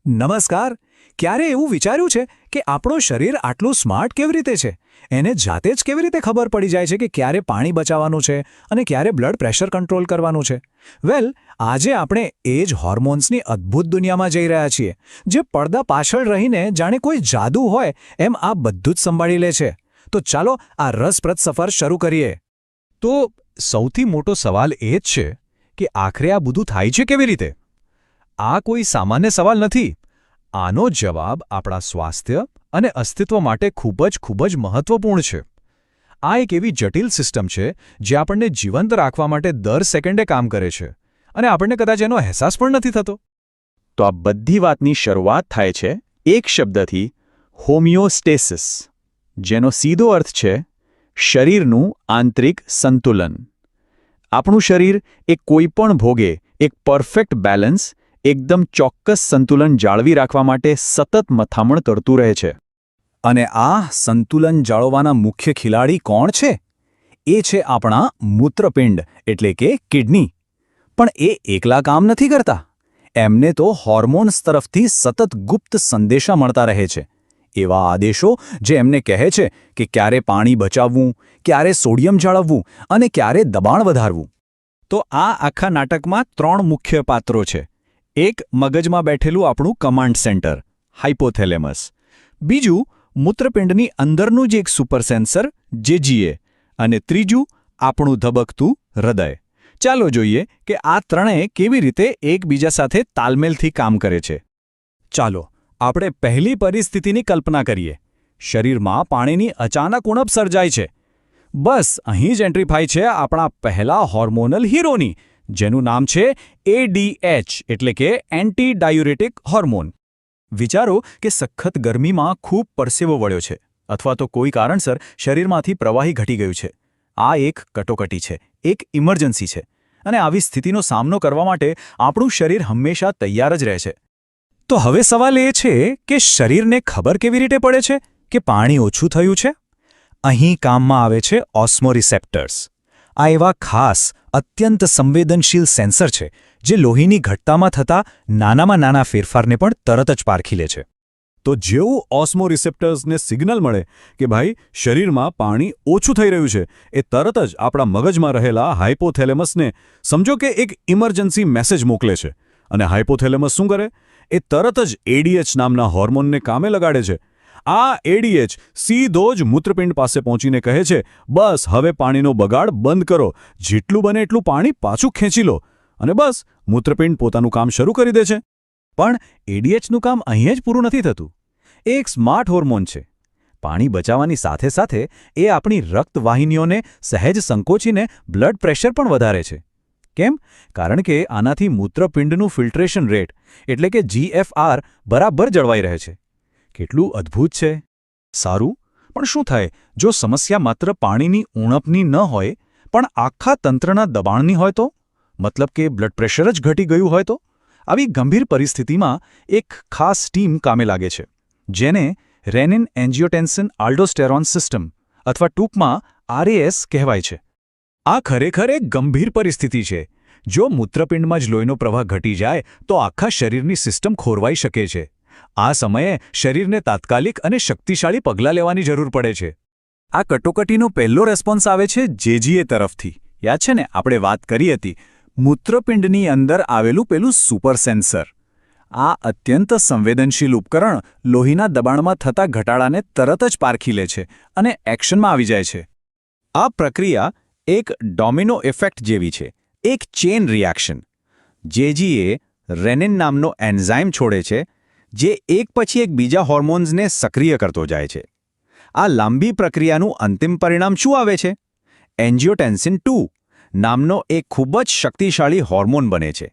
નમસ્કાર. ક્યારે એવું વિચાર્યું છે કે આપણું શરીર આટલું સ્માર્ટ કેવી રીતે છે? એને જાતે જ કેવી રીતે ખબર પડી જાય છે કે ક્યારે પાણી બચાવવાનું છે અને ક્યારે બ્લડ પ્રેશર કંટ્રોલ કરવાનું છે? વેલ, આજે આપણે એ જ હોર્મોન્સની અદ્ભુત દુનિયામાં જઈ રહ્યા છીએ, જે પડદા પાછળ રહીને જાણે કોઈ જાદુ હોય એમ આ બધું જ સંભાળી લે છે. તો ચાલો આ રસપ્રદ સફર શરૂ કરીએ. તો સૌથી મોટો સવાલ એ જ છે કે આખરે આ બધું થાય છે કેવી રીતે? આ કોઈ સામાન્ય સવાલ નથી. આનો જવાબ આપણા સ્વાસ્થ્ય અને અસ્તિત્વ માટે ખૂબ જ મહત્વપૂર્ણ છે. આ એક એવી જટિલ સિસ્ટમ છે જે આપણને જીવંત રાખવા માટે દર સેકન્ડે કામ કરે છે અને આપણને કદાચ એનો અહેસાસ પણ નથી થતો. તો આ બધી વાતની શરૂઆત થાય છે એક શબ્દથી, હોમિયોસ્ટેસિસ, જેનો સીધો અર્થ છે શરીરનું આંતરિક સંતુલન. આપણું શરીર એક કોઈપણ ભોગે એક પરફેક્ટ બેલેન્સ, એકદમ ચોક્કસ સંતુલન જાળવી રાખવા માટે સતત મથામણ કરતું રહે છે. અને આ સંતુલન જાળવવાના મુખ્ય ખેલાડી કોણ છે? એ છે આપણા મૂત્રપિંડ એટલે કે કિડની. પણ એ એકલા કામ નથી કરતા. એમને તો હોર્મોન્સ તરફથી સતત ગુપ્ત સંદેશા મળતા રહે છે. એવા આદેશો જે એમને કહે છે કે ક્યારે પાણી બચાવવું, ક્યારે સોડિયમ જાળવવું અને ક્યારે દબાણ વધારવું. તો આ આખા નાટકમાં 3 મુખ્ય પાત્રો છે. એક મગજમાં બેઠેલું આપણું કમાન્ડ સેન્ટર, હાઇપોથેલેમસ. બીજું મૂત્રપિંડની અંદરનું જ એક સુપર સેન્સર, જેજીએ. અને ત્રીજું આપણું ધબકતું હૃદય. ચાલો જોઈએ કે આ ત્રણેય કેવી રીતે એકબીજા સાથે તાલમેલથી કામ કરે છે. ચાલો આપણે પહેલી પરિસ્થિતિની કલ્પના કરીએ. શરીરમાં પાણીની અચાનક ઉણપ સર્જાય છે. બસ અહીં જ એન્ટ્રી થાય છે આપણા પહેલા હોર્મોનલ હીરોની, જેનું નામ છે ADH એટલે કે એન્ટી ડાયુરેટિક હોર્મોન. વિચારો કે સખત ગરમીમાં ખૂબ પરસેવો વળ્યો છે અથવા તો કોઈ કારણસર શરીરમાંથી પ્રવાહી ઘટી ગયું છે. આ એક કટોકટી છે, એક ઇમરજન્સી છે, અને આવી સ્થિતિનો સામનો કરવા માટે આપણું શરીર હંમેશા તૈયાર જ રહે છે. તો હવે સવાલ એ છે કે શરીરને ખબર કેવી રીતે પડે છે કે પાણી ઓછું થયું છે? અહીં કામમાં આવે છે ઓસ્મોરિસેપ્ટર્સ. આ એવા ખાસ અત્યંત સંવેદનશીલ સેન્સર છે જે લોહીની ઘટતામાં થતા નાનામાં નાના ફેરફારને પણ તરત જ પારખી લે છે. તો જેવું ઓસ્મોરિસેપ્ટર્સને સિગ્નલ મળે કે ભાઈ શરીરમાં પાણી ઓછું થઈ રહ્યું છે, એ તરત જ આપણા મગજમાં રહેલા હાઇપોથેલેમસને સમજો કે એક ઇમરજન્સી મેસેજ મોકલે છે. અને હાઇપોથેલેમસ શું કરે? એ તરત જ ADH નામના હોર્મોનને કામે લગાડે છે. આ ADH સીધો જ મૂત્રપિંડ પાસે પહોંચીને કહે છે, બસ હવે પાણીનો બગાડ બંધ કરો, જેટલું બને એટલું પાણી પાછું ખેંચી લો. અને બસ મૂત્રપિંડ પોતાનું કામ શરૂ કરી દે છે. પણ ADHનું કામ અહીં જ પૂરું નથી થતું. એ એક સ્માર્ટ હોર્મોન છે. પાણી બચાવવાની સાથે સાથે એ આપણી રક્તવાહિનીઓને સહેજ સંકોચીને બ્લડ પ્રેશર પણ વધારે છે. કેમ? કારણ કે આનાથી મૂત્રપિંડનું ફિલ્ટ્રેશન રેટ એટલે કે GFR બરાબર જળવાઈ રહે છે. કેટલું અદ્ભુત છે! સારું, પણ શું થાય જો સમસ્યા માત્ર પાણીની ઉણપની ન હોય પણ આખા તંત્રના દબાણની હોય તો? મતલબ કે બ્લડ પ્રેશર જ ઘટી ગયું હોય તો? આવી ગંભીર પરિસ્થિતિમાં એક ખાસ ટીમ કામે લાગે છે, જેને રેનિન એન્જિયોટેન્સિન આલ્ડોસ્ટેરોન સિસ્ટમ અથવા ટૂંકમાં RAS કહેવાય છે. આ ખરેખર એક ગંભીર પરિસ્થિતિ છે. જો મૂત્રપિંડમાં જ લોહીનો પ્રવાહ ઘટી જાય તો આખા શરીરની સિસ્ટમ ખોરવાઈ શકે છે. આ સમયે શરીરને તાત્કાલિક અને શક્તિશાળી પગલાં લેવાની જરૂર પડે છે. આ કટોકટીનો પહેલો રેસ્પોન્સ આવે છે જેજીએ તરફથી. યાદ છે ને, આપણે વાત કરી હતી મૂત્રપિંડની અંદર આવેલું પેલું સુપર સેન્સર. આ અત્યંત સંવેદનશીલ ઉપકરણ લોહીના દબાણમાં થતા ઘટાડાને તરત જ પારખી લે છે અને એક્શનમાં આવી જાય છે. આ પ્રક્રિયા એક ડોમિનો ઇફેક્ટ જેવી છે, એક ચેઇન રિએક્શન. જેજીએ રેનિન નામનો એન્ઝાઇમ છોડે છે જે એક પછી એક બીજા હોર્મોન્સને સક્રિય કરતો જાય છે. આ લાંબી પ્રક્રિયાનું અંતિમ પરિણામ શું આવે છે? એન્જિયોટેન્સિન 2 નામનો એક ખૂબ જ શક્તિશાળી હોર્મોન બને છે,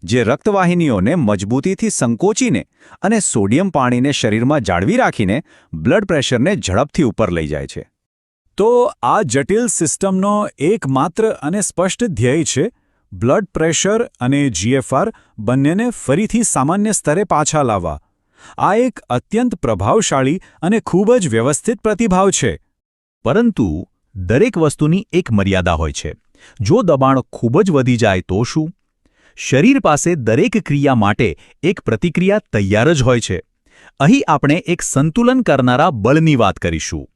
જે રક્તવાહિનીઓને મજબૂતીથી સંકોચીને અને સોડિયમ પાણીને શરીરમાં જાળવી રાખીને બ્લડ પ્રેશરને ઝડપથી ઉપર લઈ જાય છે. તો આ જટિલ સિસ્ટમનો એકમાત્ર અને સ્પષ્ટ ધ્યેય છે બ્લડ પ્રેશર અને GFR બંનેને ફરીથી સામાન્ય સ્તરે પાછા લાવવા. આ એક અત્યંત પ્રભાવશાળી અને ખૂબ જ વ્યવસ્થિત પ્રતિભાવ છે. પરંતુ દરેક વસ્તુની એક મર્યાદા હોય છે. જો દબાણ ખૂબ જ વધી જાય તો શું? શરીર પાસે દરેક ક્રિયા માટે એક પ્રતિક્રિયા તૈયાર જ હોય છે. અહીં આપણે એક સંતુલન કરનારા બળની વાત કરીશું.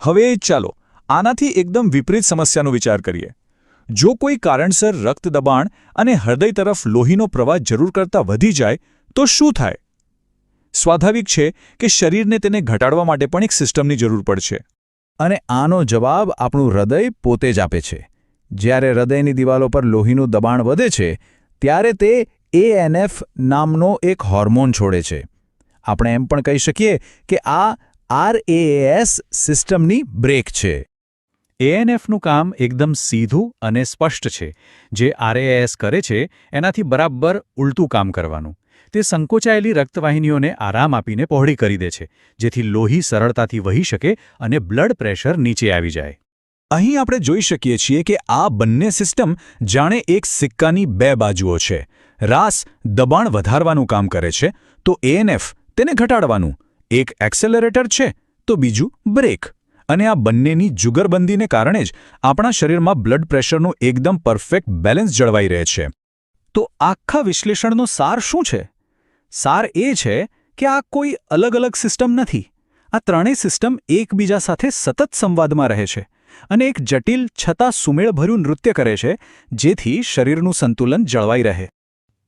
હવે ચાલો આનાથી એકદમ વિપરીત સમસ્યાનો વિચાર કરીએ. જો કોઈ કારણસર રક્ત દબાણ અને હૃદય તરફ લોહીનો પ્રવાહ જરૂર કરતાં વધી જાય તો શું થાય? સ્વાભાવિક છે કે શરીરને તેને ઘટાડવા માટે પણ એક સિસ્ટમની જરૂર પડશે. અને આનો જવાબ આપણું હૃદય પોતે જ આપે છે. જ્યારે હૃદયની દિવાલો પર લોહીનું દબાણ વધે છે ત્યારે તે ANF નામનો એક હોર્મોન છોડે છે. આપણે એમ પણ કહી શકીએ કે આ RAAS સિસ્ટમની બ્રેક છે. ANFનું કામ એકદમ સીધું અને સ્પષ્ટ છે. જે RAAS કરે છે એનાથી બરાબર ઉલટું કામ કરવાનું. તે સંકોચાયેલી રક્તવાહિનીઓને આરામ આપીને પહોળી કરી દે છે, જેથી લોહી સરળતાથી વહી શકે અને બ્લડ પ્રેશર નીચે આવી જાય. અહીં આપણે જોઈ શકીએ છીએ કે આ બંને સિસ્ટમ જાણે એક સિક્કાની બે બાજુઓ છે. RAS દબાણ વધારવાનું કામ કરે છે તો ANF તેને ઘટાડવાનું. એક એક્સેલરેટર છે તો બીજું બ્રેક. અને આ બંનેની જુગરબંધીને કારણે જ આપણા શરીરમાં બ્લડ પ્રેશરનું એકદમ પરફેક્ટ બેલેન્સ જળવાઈ રહે છે. તો આખા વિશ્લેષણનો સાર શું છે? સાર એ છે કે આ કોઈ અલગ-અલગ સિસ્ટમ નથી. આ ત્રણેય સિસ્ટમ એકબીજા સાથે સતત સંવાદમાં રહે છે અને એક જટિલ છતાં સુમેળભર્યું નૃત્ય કરે છે, જેથી શરીરનું સંતુલન જળવાઈ રહે.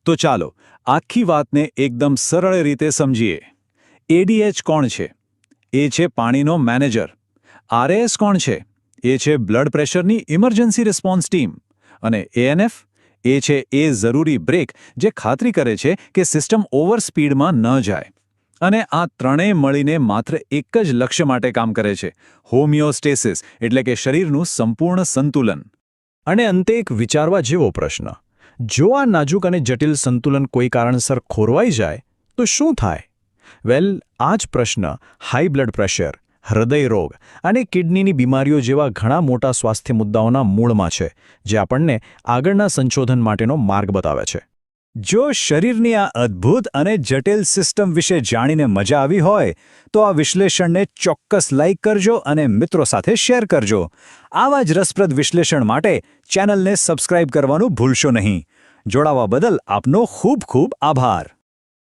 તો ચાલો આખી વાતને એકદમ સરળ રીતે સમજીએ. ADH કોણ છે? એ છે પાણીનો મેનેજર. RAS કોણ છે? એ છે બ્લડ પ્રેશરની ઇમરજન્સી રિસ્પોન્સ ટીમ. અને ANF એ છે એ જરૂરી બ્રેક જે ખાતરી કરે છે કે સિસ્ટમ ઓવર સ્પીડમાં ન જાય. અને આ ત્રણેય મળીને માત્ર એક જ લક્ષ્ય માટે કામ કરે છે: હોમિયોસ્ટેસિસ, એટલે કે શરીરનું સંપૂર્ણ સંતુલન. અને અંતે એક વિચારવા જેવો પ્રશ્ન: જો આ નાજુક અને જટિલ સંતુલન કોઈ કારણસર ખોરવાઈ જાય તો શું થાય? વેલ, આ જ પ્રશ્ન હાઈ બ્લડ પ્રેશર, હૃદય રોગ અને કિડનીની બીમારીઓ જેવા ઘણા મોટા સ્વાસ્થ્ય મુદ્દાઓના મૂળમાં છે, જે આપણને આગળના સંશોધન માટેનો માર્ગ બતાવે છે. જો શરીરની આ અદ્ભુત અને જટિલ સિસ્ટમ વિશે જાણીને મજા આવી હોય તો આ વિશ્લેષણને ચોક્કસ લાઇક કરજો અને મિત્રો સાથે શેર કરજો. આવા જ રસપ્રદ વિશ્લેષણ માટે ચેનલને સબસ્ક્રાઇબ કરવાનું ભૂલશો નહીં. જોડાવા બદલ આપનો ખૂબ ખૂબ આભાર.